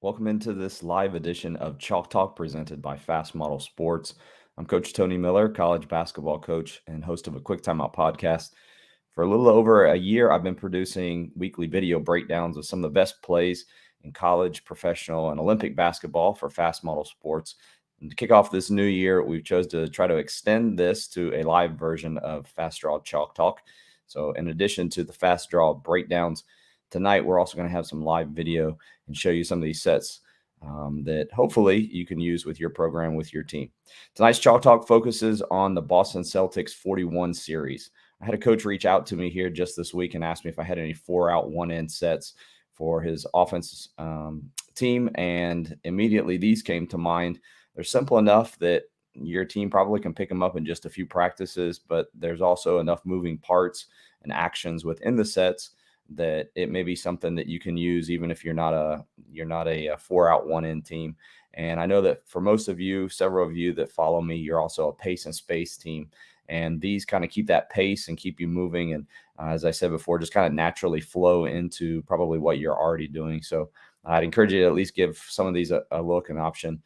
Welcome into this live edition of Chalk Talk presented by Fast Model Sports. I'm Coach Tony Miller, college basketball coach and host of a Quick Timeout podcast. For a little over a year, I've been producing weekly video breakdowns of some of the best plays in college, professional, and Olympic basketball for Fast Model Sports. And to kick off this new year, we've chose to try to extend this to a live version of Fast Draw Chalk Talk. So in addition to the Fast Draw breakdowns, tonight we're also going to have some live video and show you some of these sets that hopefully you can use with your program, with your team. Tonight's Chalk Talk focuses on the Boston Celtics 41 series. I had a coach reach out to me here just this week and asked me if I had any 4-out, 1-in sets for his offense team, and immediately these came to mind. They're simple enough that your team probably can pick them up in just a few practices, but there's also enough moving parts and actions within the sets that it may be something that you can use even if you're not a 4-out, 1-in team. And I know that for most of you, several of you that follow me, you're also a pace and space team. And these kind of keep that pace and keep you moving. And as I said before, just kind of naturally flow into probably what you're already doing. So I'd encourage you to at least give some of these a look, an option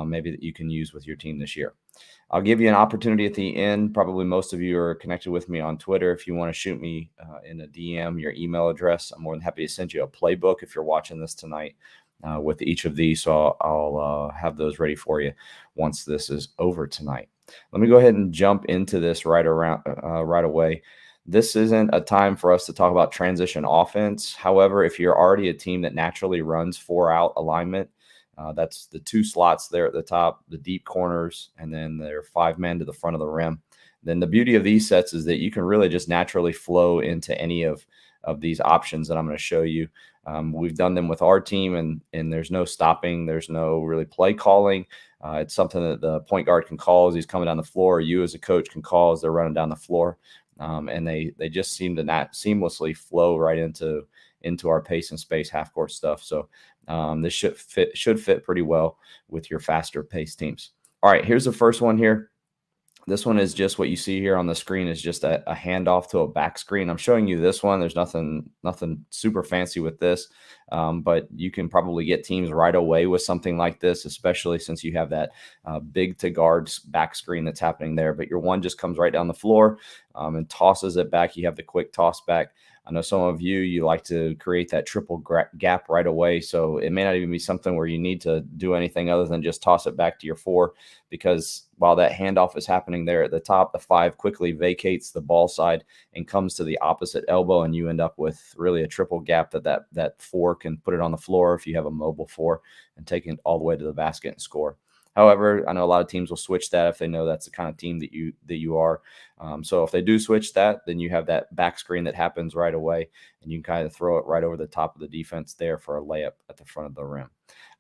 maybe that you can use with your team this year. I'll give you an opportunity at the end. Probably most of you are connected with me on Twitter. If you want to shoot me in a DM, your email address, I'm more than happy to send you a playbook if you're watching this tonight with each of these. So I'll have those ready for you once this is over tonight. Let me go ahead and jump into this right away. This isn't a time for us to talk about transition offense. However, if you're already a team that naturally runs 4-out alignment, that's the 2 slots there at the top, the deep corners, and then there are 5 men to the front of the rim. Then the beauty of these sets is that you can really just naturally flow into any of these options that I'm going to show you. We've done them with our team, and there's no stopping. There's no really play calling. It's something that the point guard can call as he's coming down the floor, or you as a coach can call as they're running down the floor. And they just seem to not seamlessly flow right into our pace and space half court stuff. So this should fit pretty well with your faster pace teams. All right, here's the first one here. This one is just what you see here on the screen is just a handoff to a back screen. I'm showing you this one. There's nothing super fancy with this, but you can probably get teams right away with something like this, especially since you have that big to guard back screen that's happening there. But your one just comes right down the floor and tosses it back. You have the quick toss back. I know some of you like to create that triple gap right away. So it may not even be something where you need to do anything other than just toss it back to your 4, because while that handoff is happening there at the top, the 5 quickly vacates the ball side and comes to the opposite elbow, and you end up with really a triple gap that 4 can put it on the floor if you have a mobile 4 and take it all the way to the basket and score. However, I know a lot of teams will switch that if they know that's the kind of team that you are. So if they do switch that, then you have that back screen that happens right away, and you can kind of throw it right over the top of the defense there for a layup at the front of the rim.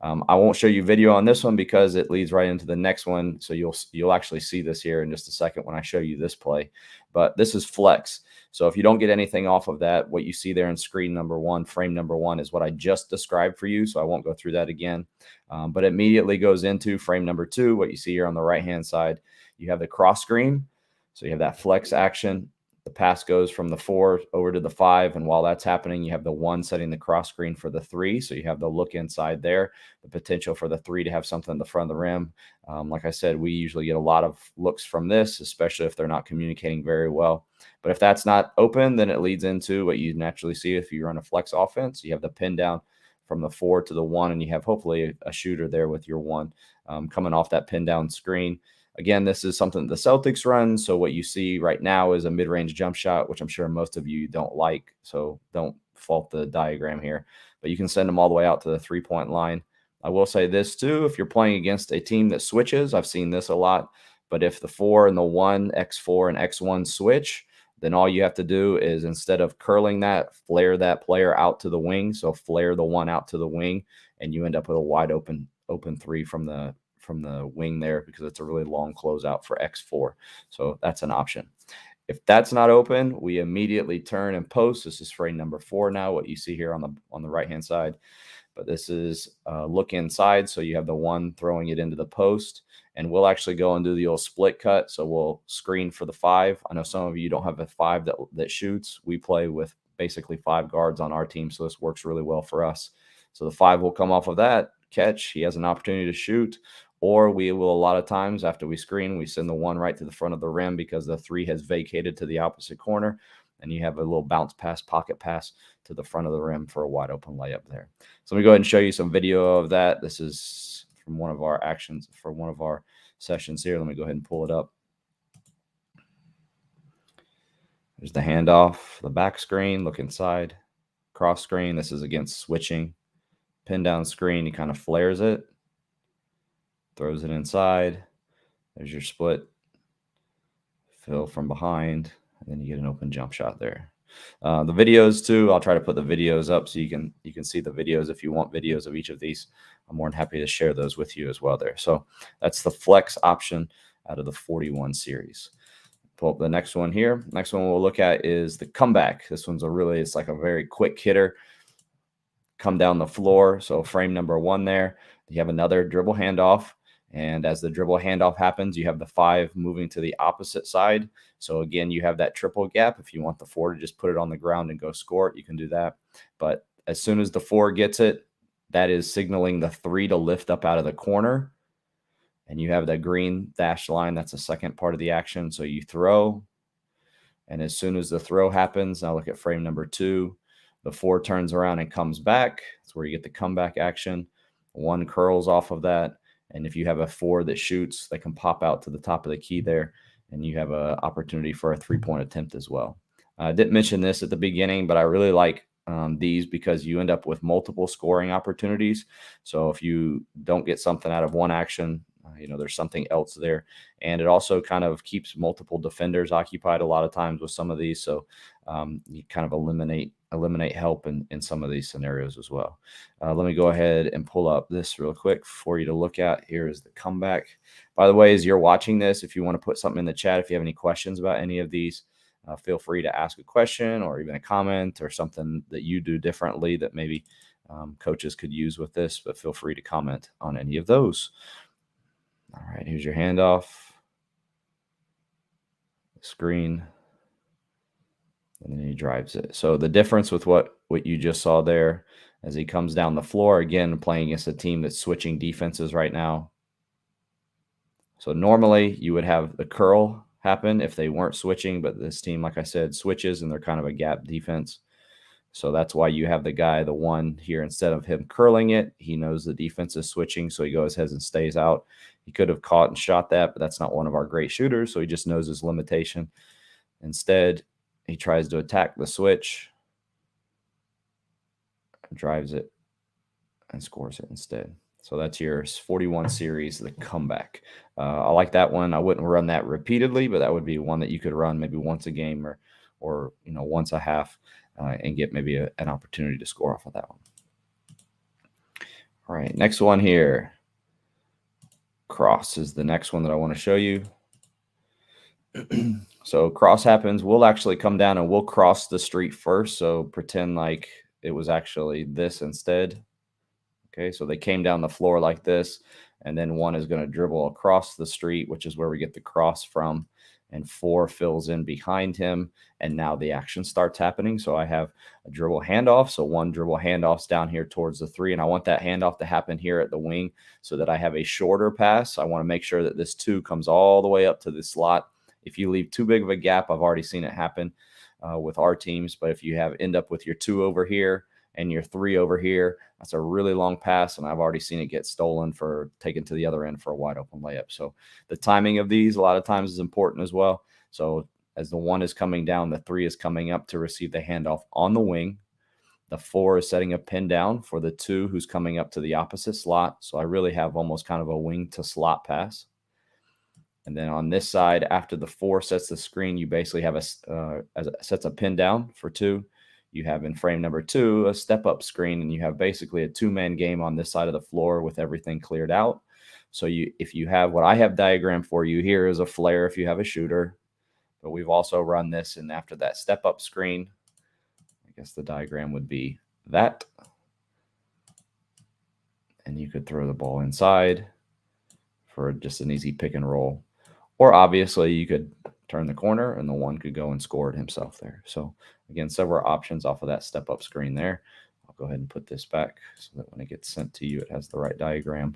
I won't show you video on this one because it leads right into the next one. So you'll actually see this here in just a second when I show you this play. But this is flex. So if you don't get anything off of that, what you see there in screen number 1, frame number 1, is what I just described for you. So I won't go through that again. But immediately goes into frame number 2, what you see here on the right-hand side. You have the cross screen. So you have that flex action. The pass goes from the 4 over to the 5. And while that's happening, you have the 1 setting the cross screen for the 3. So you have the look inside there, the potential for the 3 to have something in the front of the rim. Like I said, we usually get a lot of looks from this, especially if they're not communicating very well. But if that's not open, then it leads into what you naturally see if you run a flex offense. You have the pin down from the 4 to the 1, and you have hopefully a shooter there with your 1 coming off that pin down screen. Again, this is something the Celtics run. So what you see right now is a mid-range jump shot, which I'm sure most of you don't like. So don't fault the diagram here. But you can send them all the way out to the 3-point line. I will say this too, if you're playing against a team that switches, I've seen this a lot. But if the 4 and the 1, X4 and X1 switch, then all you have to do is, instead of curling that, flare that player out to the wing. So flare the 1 out to the wing, and you end up with a wide open 3 from the wing there, because it's a really long closeout for X4. So that's an option. If that's not open, we immediately turn and post. This is frame number 4 now, what you see here on the right-hand side. But this is look inside. So you have the 1 throwing it into the post, and we'll actually go and do the old split cut. So we'll screen for the 5. I know some of you don't have a 5 that shoots. We play with basically 5 guards on our team, so this works really well for us. So the 5 will come off of that, catch, he has an opportunity to shoot. Or we will, a lot of times after we screen, we send the one right to the front of the rim because the three has vacated to the opposite corner. And you have a little bounce pass, pocket pass to the front of the rim for a wide open layup there. So let me go ahead and show you some video of that. This is from one of our actions for one of our sessions here. Let me go ahead and pull it up. There's the handoff, the back screen, look inside, cross screen. This is against switching. Pin down screen, he kind of flares it, throws it inside. There's your split, fill from behind, and then you get an open jump shot there. The videos too, I'll try to put the videos up so you can see the videos. If you want videos of each of these, I'm more than happy to share those with you as well there. So that's the flex option out of the 41 series. Pull up the next one here. Next one we'll look at is the comeback. This one's it's like a very quick hitter. Come down the floor. So frame number 1 there. You have another dribble handoff. And as the dribble handoff happens, you have the 5 moving to the opposite side. So again, you have that triple gap. If you want the 4 to just put it on the ground and go score it, you can do that. But as soon as the 4 gets it, that is signaling the 3 to lift up out of the corner. And you have the green dashed line. That's the second part of the action. So you throw. And as soon as the throw happens, now look at frame number 2. The 4 turns around and comes back. That's where you get the comeback action. 1 curls off of that. And if you have a 4 that shoots, they can pop out to the top of the key there. And you have an opportunity for a 3-point attempt as well. I didn't mention this at the beginning, but I really like these because you end up with multiple scoring opportunities. So if you don't get something out of one action, there's something else there. And it also kind of keeps multiple defenders occupied a lot of times with some of these. So you kind of eliminate help in some of these scenarios as well. Let me go ahead and pull up this real quick for you to look at. Here is the comeback. By the way, as you're watching this, if you want to put something in the chat, if you have any questions about any of these, feel free to ask a question or even a comment or something that you do differently that maybe coaches could use with this, but feel free to comment on any of those. All right, here's your handoff, screen, and then he drives it. So the difference with what you just saw there as he comes down the floor, again, playing against a team that's switching defenses right now. So normally you would have the curl happen if they weren't switching, but this team, like I said, switches and they're kind of a gap defense. So that's why you have the guy, the 1 here, instead of him curling it, he knows the defense is switching, so he goes ahead and stays out. He could have caught and shot that, but that's not one of our great shooters, so he just knows his limitation. Instead, he tries to attack the switch, drives it, and scores it instead. So that's your 41 series, the comeback. I like that one. I wouldn't run that repeatedly, but that would be one that you could run maybe once a game or once a half. And get maybe an opportunity to score off of that one. All right, next one here. Cross is the next one that I want to show you. So cross happens. We'll actually come down and we'll cross the street first. So pretend like it was actually this instead. Okay, so they came down the floor like this, and then 1 is going to dribble across the street, which is where we get the cross from. And 4 fills in behind him, and now the action starts happening. So I have a dribble handoff. So 1 dribble handoff's down here towards the 3, and I want that handoff to happen here at the wing so that I have a shorter pass. I want to make sure that this 2 comes all the way up to the slot. If you leave too big of a gap, I've already seen it happen with our teams, but if you end up with your 2 over here and your 3 over here, that's a really long pass, and I've already seen it get stolen for taken to the other end for a wide open layup. So the timing of these a lot of times is important as well. So as the 1 is coming down, the 3 is coming up to receive the handoff on the wing. The 4 is setting a pin down for the 2 who's coming up to the opposite slot. So I really have almost kind of a wing to slot pass. And then on this side, after the 4 sets the screen, you basically have sets a pin down for 2. You have in frame number 2 a step-up screen, and you have basically a 2-man game on this side of the floor with everything cleared out. So if you have what I have diagrammed for you here is a flare if you have a shooter, but we've also run this, and after that step-up screen, I guess the diagram would be that. And you could throw the ball inside for just an easy pick and roll. Or obviously you could turn the corner and the 1 could go and score it himself there. So again, several options off of that step-up screen there. I'll go ahead and put this back so that when it gets sent to you, it has the right diagram.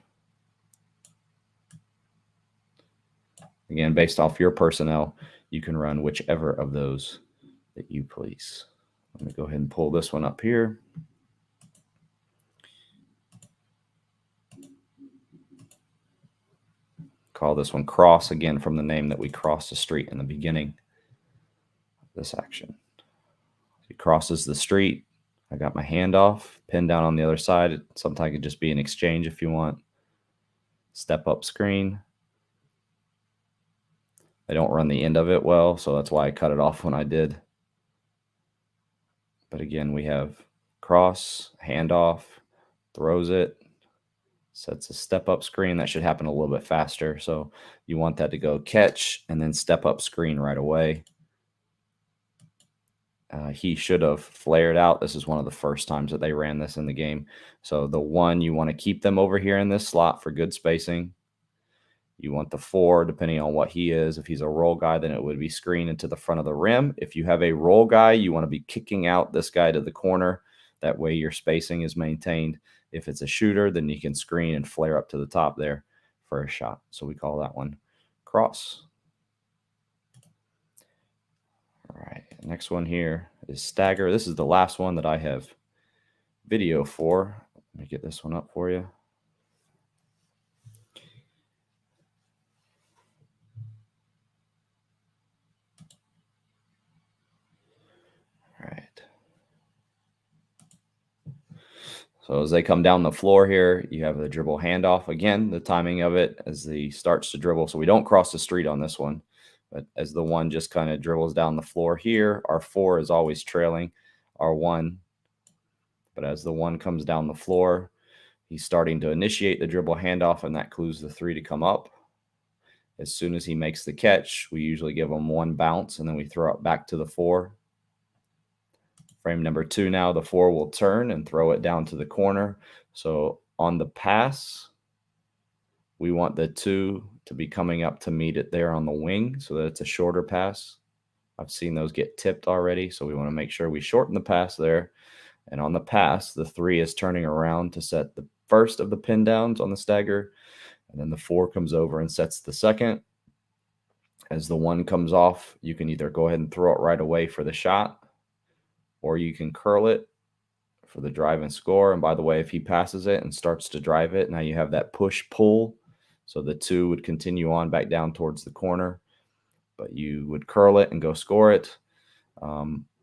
Again, based off your personnel, you can run whichever of those that you please. Let me go ahead and pull this one up here. Call this one cross, again, from the name that we crossed the street in the beginning of this action. He crosses the street. I got my hand off, pin down on the other side. Sometimes it could just be an exchange if you want. Step up screen. I don't run the end of it well, so that's why I cut it off when I did. But again, we have cross, handoff, throws it, sets a step up screen. That should happen a little bit faster. So you want that to go catch and then step up screen right away. He should have flared out. This is one of the first times that they ran this in the game. So the 1, you want to keep them over here in this slot for good spacing. You want the 4, depending on what he is. If he's a roll guy, then it would be screen into the front of the rim. If you have a roll guy, you want to be kicking out this guy to the corner. That way your spacing is maintained. If it's a shooter, then you can screen and flare up to the top there for a shot. So we call that one cross. All right, next one here is stagger. This is the last one that I have video for. Let me get this one up for you. All right. So as they come down the floor here, you have the dribble handoff. Again, the timing of it as he starts to dribble. So we don't cross the street on this one. But as the 1 just kind of dribbles down the floor here, our 4 is always trailing our 1. But as the 1 comes down the floor, he's starting to initiate the dribble handoff, and that clues the 3 to come up. As soon as he makes the catch, we usually give him 1 bounce, and then we throw it back to the 4. Frame number 2 now, the 4 will turn and throw it down to the corner. So on the pass, we want the 2 to be coming up to meet it there on the wing so that it's a shorter pass. I've seen those get tipped already, so we want to make sure we shorten the pass there. And on the pass, the 3 is turning around to set the first of the pin downs on the stagger, and then the 4 comes over and sets the second. As the 1 comes off, you can either go ahead and throw it right away for the shot, or you can curl it for the drive and score. And by the way, if he passes it and starts to drive it, now you have that push-pull. So the 2 would continue on back down towards the corner, but you would curl it and go score it.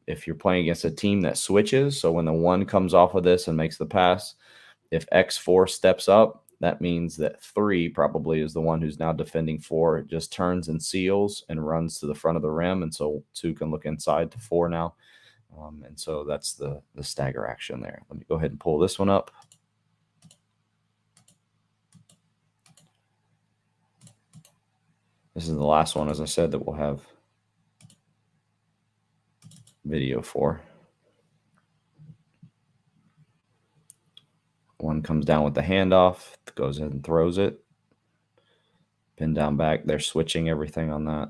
If you're playing against a team that switches, so when the 1 comes off of this and makes the pass, if X4 steps up, that means that 3 probably is the one who's now defending 4. It just turns and seals and runs to the front of the rim, and so 2 can look inside to 4 now. And so that's the stagger action there. Let me go ahead and pull this one up. This is the last one, as I said, that we'll have video for. 1 comes down with the handoff, goes in and throws it. Pin down back. They're switching everything on that.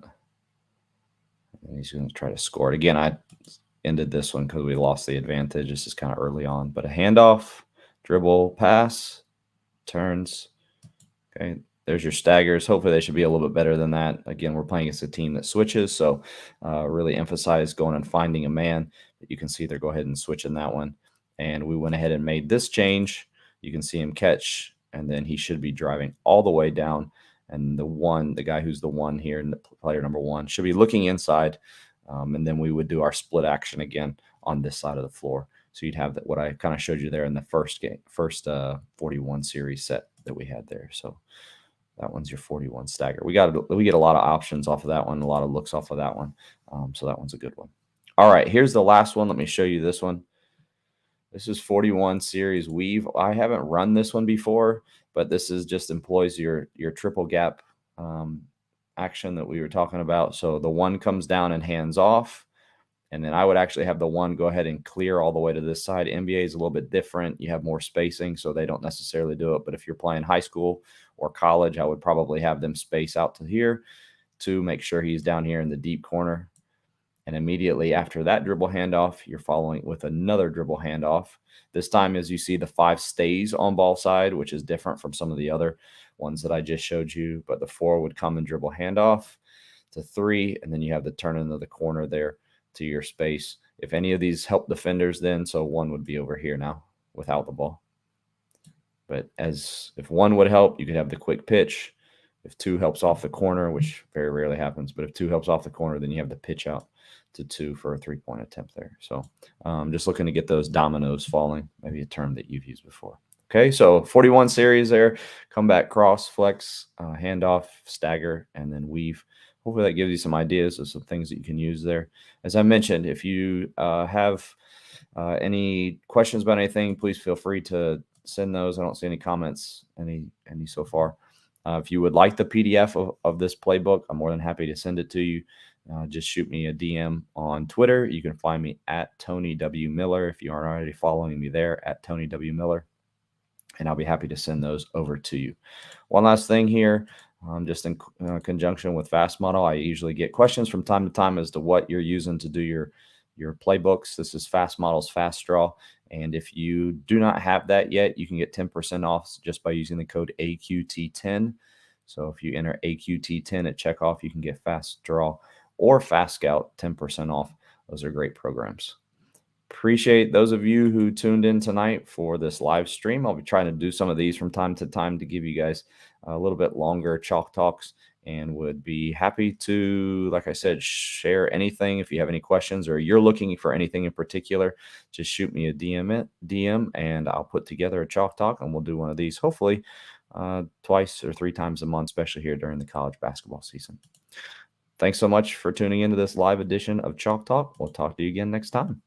And he's going to try to score it. Again, I ended this one because we lost the advantage. This is kind of early on. But a handoff, dribble, pass, turns. Okay, there's your staggers. Hopefully they should be a little bit better than that. Again, we're playing against a team that switches, so really emphasize going and finding a man. But you can see they're go ahead and switch in that one. And we went ahead and made this change. You can see him catch, and then he should be driving all the way down. And the guy who's the 1 here, and the player number 1, should be looking inside. And then we would do our split action again on this side of the floor. So you'd have that what I kind of showed you there in the first 41 series set that we had there. So that one's your 41 stagger. We get a lot of options off of that one, a lot of looks off of that one. So that one's a good one. All right, here's the last one. Let me show you this one. This is 41 series weave. I haven't run this one before, but this is just employs your triple gap action that we were talking about. So the 1 comes down and hands off, and then I would actually have the 1 go ahead and clear all the way to this side. NBA is a little bit different. You have more spacing, so they don't necessarily do it. But if you're playing high school or college, I would probably have them space out to here to make sure he's down here in the deep corner. And immediately after that dribble handoff, you're following with another dribble handoff. This time, as you see, the 5 stays on ball side, which is different from some of the other ones that I just showed you. But the 4 would come and dribble handoff to 3, and then you have the turn into the corner there to your space. If any of these help defenders, then so 1 would be over here now without the ball. But as if 1 would help, you could have the quick pitch. If 2 helps off the corner, which very rarely happens, but if 2 helps off the corner, then you have the pitch out to 2 for a 3-point attempt there. So just looking to get those dominoes falling, maybe a term that you've used before. Okay, so 41 series there, comeback, cross, flex, handoff, stagger, and then weave. Hopefully that gives you some ideas of some things that you can use there. As I mentioned, if you have any questions about anything, please feel free to send those. I don't see any comments, any so far. If you would like the PDF of this playbook, I'm more than happy to send it to you. Just shoot me a DM on Twitter. You can find me at Tony W. Miller if you aren't already following me there, at Tony W. Miller. And I'll be happy to send those over to you. One last thing here, just in conjunction with Fast Model, I usually get questions from time to time as to what you're using to do your playbooks. This is Fast Model's Fast Draw. And if you do not have that yet, you can get 10% off just by using the code AQT10. So if you enter AQT10 at checkoff, you can get Fast Draw or Fast Scout 10% off. Those are great programs. Appreciate those of you who tuned in tonight for this live stream. I'll be trying to do some of these from time to time to give you guys a little bit longer chalk talks, and would be happy to, like I said, share anything. If you have any questions or you're looking for anything in particular, just shoot me a DM and I'll put together a chalk talk, and we'll do one of these hopefully twice or 3 times a month, especially here during the college basketball season. Thanks so much for tuning into this live edition of Chalk Talk. We'll talk to you again next time.